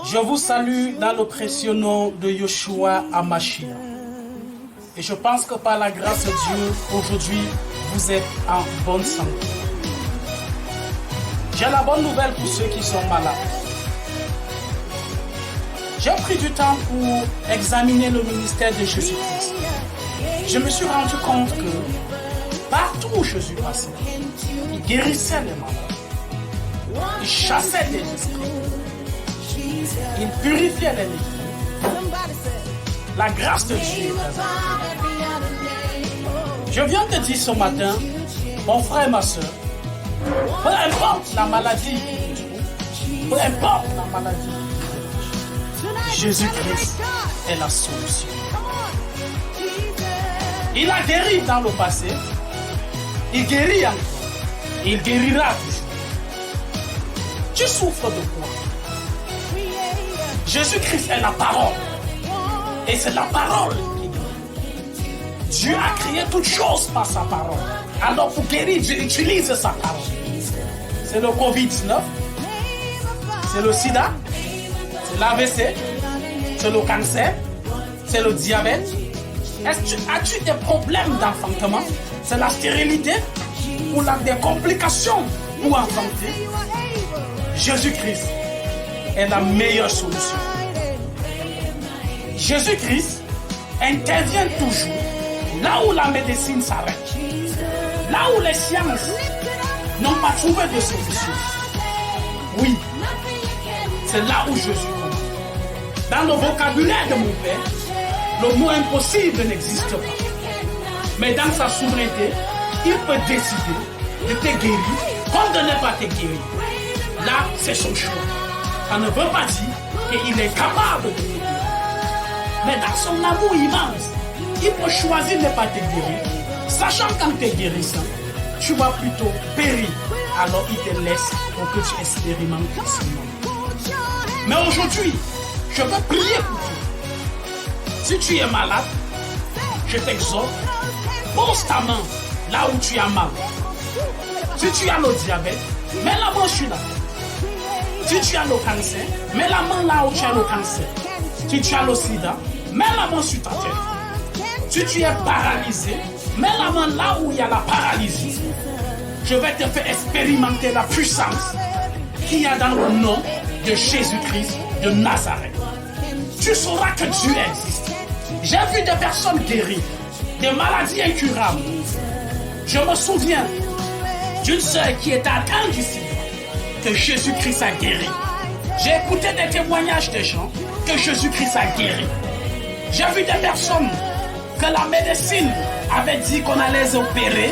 Je vous salue dans le précieux nom de Yeshua HaMashiach. Et je pense que par la grâce de Dieu, aujourd'hui, vous êtes en bonne santé. J'ai la bonne nouvelle pour ceux qui sont malades. J'ai pris du temps pour examiner le ministère de Jésus-Christ. Je me suis rendu compte que partout où Jésus passait, il guérissait les malades. Il chassait des esprits. Il purifiait les lépreux. La grâce de Dieu est présente. Je viens te dire ce matin, mon frère et ma soeur, peu importe la maladie, peu importe la maladie, Jésus-Christ est la solution. Il a guéri dans le passé, il guérit encore, il guérira toujours. Tu souffres de quoi? Jésus-Christ est la parole. Et c'est la parole qui guérit. Dieu a créé toutes choses par sa parole. Alors pour guérir, Dieu utilise sa parole. C'est le Covid-19, c'est le sida, c'est l'AVC, c'est le cancer, c'est le diabète. As-tu des problèmes d'enfantement? C'est la stérilité ou des complications pour enfanter? Jésus-Christ est la meilleure solution. Jésus-Christ intervient toujours là où la médecine s'arrête, là où les sciences n'ont pas trouvé de solution. Oui, c'est là où Jésus est. Dans le vocabulaire de mon Père, le mot impossible n'existe pas. Mais dans sa souveraineté, il peut décider de te guérir comme de ne pas te guérir. Là, c'est son choix. Ça ne veut pas dire qu'il est capable de te guérir. Mais dans son amour immense, il peut choisir de ne pas te guérir, sachant qu'en te guérissant, tu vas plutôt périr. Alors il te laisse pour que tu expérimentes ce monde. Mais aujourd'hui, je veux prier pour toi. Si tu es malade, je t'exhorte, pose ta main là où tu as mal. Si tu as le diabète, mets la main sur la tête. Si tu as le cancer, mets la main là où tu as le cancer. Si tu as le sida, mets la main sur ta tête. Si tu es paralysé, mets la main là où il y a la paralysie. Je vais te faire expérimenter la puissance qu'il y a dans le nom de Jésus-Christ de Nazareth. Tu sauras que Dieu existe. J'ai vu des personnes guéries, des maladies incurables. Je me souviens d'une sœur qui était atteinte du sida, que Jésus-Christ a guéri. J'ai écouté des témoignages des gens que Jésus-Christ a guéri. J'ai vu des personnes que la médecine avait dit qu'on allait les opérer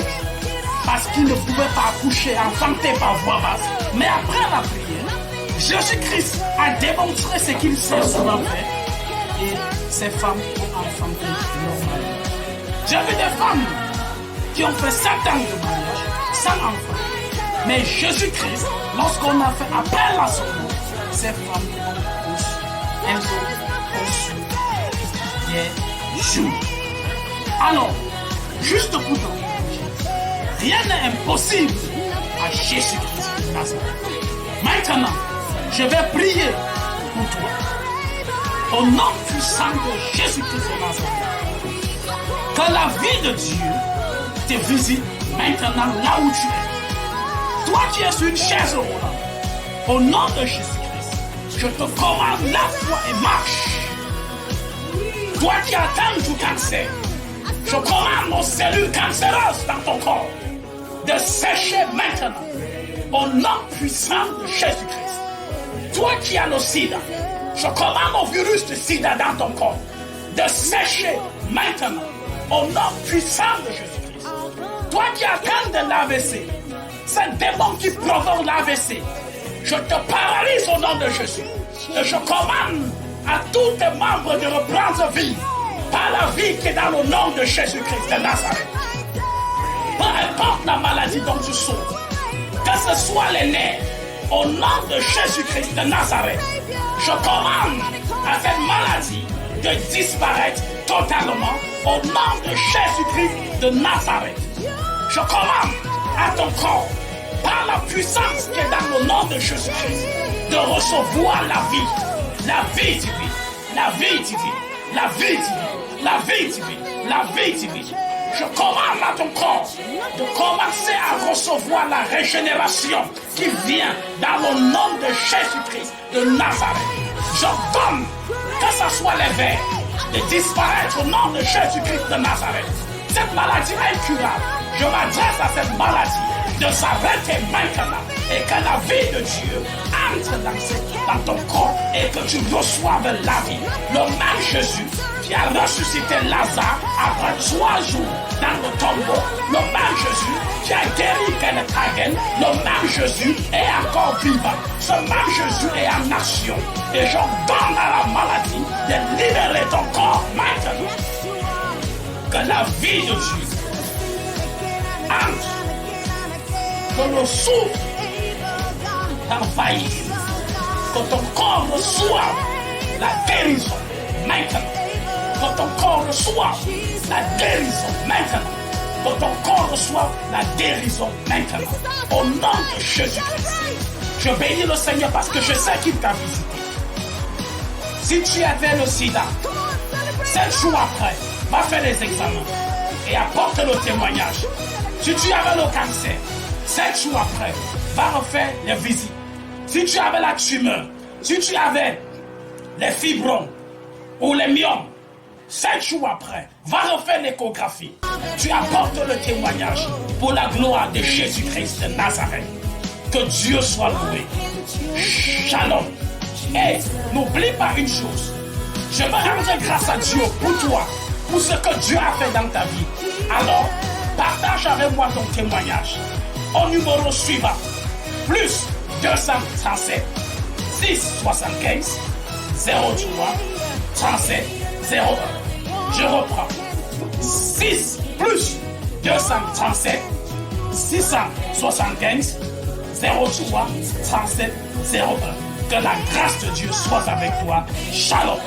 parce qu'ils ne pouvaient pas accoucher, enfanter par voie basse. Mais après la prière, Jésus-Christ a démontré ce qu'il sait souvent faire et ces femmes ont enfanté normalement. J'ai vu des femmes qui ont fait 7 ans de mariage sans enfant. Mais Jésus-Christ, lorsqu'on a fait appel à son nom, ces femmes ont reçu, elles ont reçu des jours. Alors, juste pour toi, rien n'est impossible à Jésus-Christ de Nazareth. Maintenant, je vais prier pour toi. Au nom puissant de Jésus-Christ de Nazareth, que la vie de Dieu te visite maintenant là où tu es. Toi qui es sur une chaise roulante, au nom de Jésus-Christ, je te commande la foi et marche. Toi qui attends du cancer, je commande nos cellules cancéreuses dans ton corps de sécher maintenant au nom puissant de Jésus-Christ. Toi qui as le sida, je commande au virus de sida dans ton corps de sécher maintenant au nom puissant de Jésus-Christ. Toi qui attends de l'AVC, c'est démon qui provoque l'AVC, je te paralyse au nom de Jésus. Et je commande à tous tes membres de reprendre vie par la vie qui est dans le nom de Jésus-Christ de Nazareth. Peu importe la maladie dont tu souffres, que ce soit les nerfs, au nom de Jésus-Christ de Nazareth, je commande à cette maladie de disparaître totalement au nom de Jésus-Christ de Nazareth. Je commande à ton corps, par la puissance qui est dans le nom de Jésus-Christ, de recevoir la vie. la vie divine, la vie divine, la vie divine, la vie divine, la vie divine. Je commande à ton corps de commencer à recevoir la régénération qui vient dans le nom de Jésus-Christ de Nazareth. J'ordonne que ce soit les vers de disparaître au nom de Jésus-Christ de Nazareth. Cette maladie incurable, je m'adresse à cette maladie de s'arrêter maintenant et que la vie de Dieu entre dans ton corps et que tu reçoives la vie. Le même Jésus qui a ressuscité Lazare après 3 jours dans le tombeau, le même Jésus qui a guéri Kenneth Hagin, le même Jésus est encore vivant. Ce même Jésus est en action. Et j'ordonne à la maladie de libérer ton corps maintenant. Que la vie de Dieu entre, que le souffle t'envahisse, que ton corps reçoive la guérison maintenant. Que ton corps reçoive la guérison maintenant. Que ton corps reçoive la guérison maintenant. Au nom de Jésus-Christ. Je bénis le Seigneur parce que je sais qu'il t'a visité. Si tu avais le sida, 7 jours après, va faire les examens et apporte le témoignage. Si tu avais le cancer, 7 jours après, va refaire les visites. Si tu avais la tumeur, si tu avais les fibromes ou les myomes, 7 jours après, va refaire l'échographie. Tu apportes le témoignage pour la gloire de Jésus-Christ de Nazareth. Que Dieu soit loué. Shalom. Et n'oublie pas une chose. Je veux rendre grâce à Dieu pour toi, pour ce que Dieu a fait dans ta vie. Alors, partage avec moi ton témoignage au numéro suivant. Plus 237 675 03 37 01. Je reprends. 6 plus 237 675 03 37 01. Que la grâce de Dieu soit avec toi. Shalom.